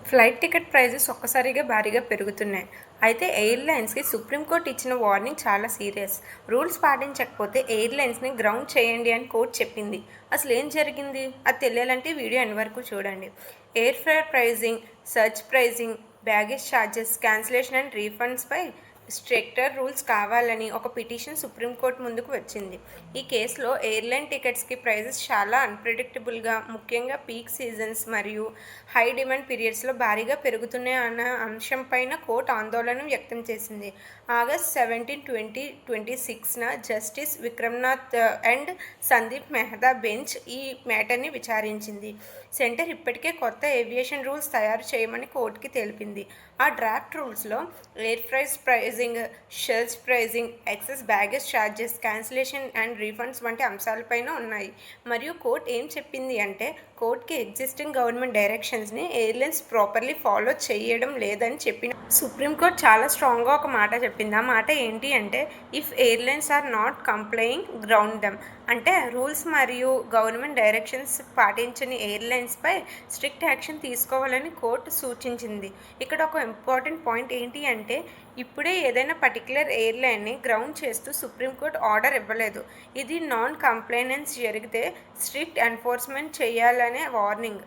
Flight ticket prices ఒక్కసారిగా భారీగా పెరుగుతున్నాయి. అయితే ఎయిర్లైన్స్కి సుప్రీంకోర్టు ఇచ్చిన వార్నింగ్ చాలా సీరియస్. రూల్స్ పాటించకపోతే ఎయిర్లైన్స్ని గ్రౌండ్ చేయండి అని కోర్టు చెప్పింది. అసలు ఏం జరిగింది? అది తెలియాలంటే వీడియో ఎండ్ వరకు చూడండి. Air fare pricing, surge pricing, baggage charges, cancellation and రీఫండ్స్పై స్ట్రిక్టర్ రూల్స్ కావాలని ఒక పిటిషన్ సుప్రీంకోర్టు ముందుకు వచ్చింది. ఈ కేసులో ఎయిర్లైన్ టికెట్స్కి ప్రైజెస్ చాలా అన్ప్రెడిక్టబుల్గా, ముఖ్యంగా పీక్ సీజన్స్ మరియు హై డిమాండ్ పీరియడ్స్లో భారీగా పెరుగుతున్నాయి అన్న అంశంపైన కోర్టు ఆందోళన వ్యక్తం చేసింది. August 17, 2026న justice Vikram Nath and Sandeep Mehta bench ఈ మ్యాటర్ని విచారించింది. సెంటర్ ఇప్పటికే కొత్త ఏవియేషన్ రూల్స్ తయారు చేయమని కోర్టుకి తెలిపింది. ఆ డ్రాఫ్ట్ రూల్స్లో air pricing, surge pricing, excess baggage charges, cancellation and refunds వంటి అంశాలపైన ఉన్నాయి. మరియు కోర్టు ఏం చెప్పింది అంటే, కోర్టుకి ఎగ్జిస్టింగ్ గవర్నమెంట్ డైరెక్షన్స్ని ఎయిర్లైన్స్ ప్రాపర్లీ ఫాలో చేయడం లేదని చెప్పిన సుప్రీంకోర్టు చాలా స్ట్రాంగ్గా ఒక మాట చెప్పింది. ఆ మాట ఏంటి అంటే, if airlines are not complying, ground them. అంటే రూల్స్ మరియు గవర్నమెంట్ డైరెక్షన్స్ పాటించని ఎయిర్లైన్స్పై స్ట్రిక్ట్ యాక్షన్ తీసుకోవాలని కోర్టు సూచించింది. ఇక్కడ ఒక ఇంపార్టెంట్ పాయింట్ ఏంటి అంటే, ఇప్పుడే ఏదైనా పర్టికులర్ ఎయిర్లైన్ని గ్రౌండ్ చేస్తూ సుప్రీంకోర్టు ఆర్డర్ ఇవ్వలేదు. ఇది నాన్ కంప్లైనెన్స్ జరిగితే స్ట్రిక్ట్ ఎన్ఫోర్స్మెంట్ చేయాలనే వార్నింగ్.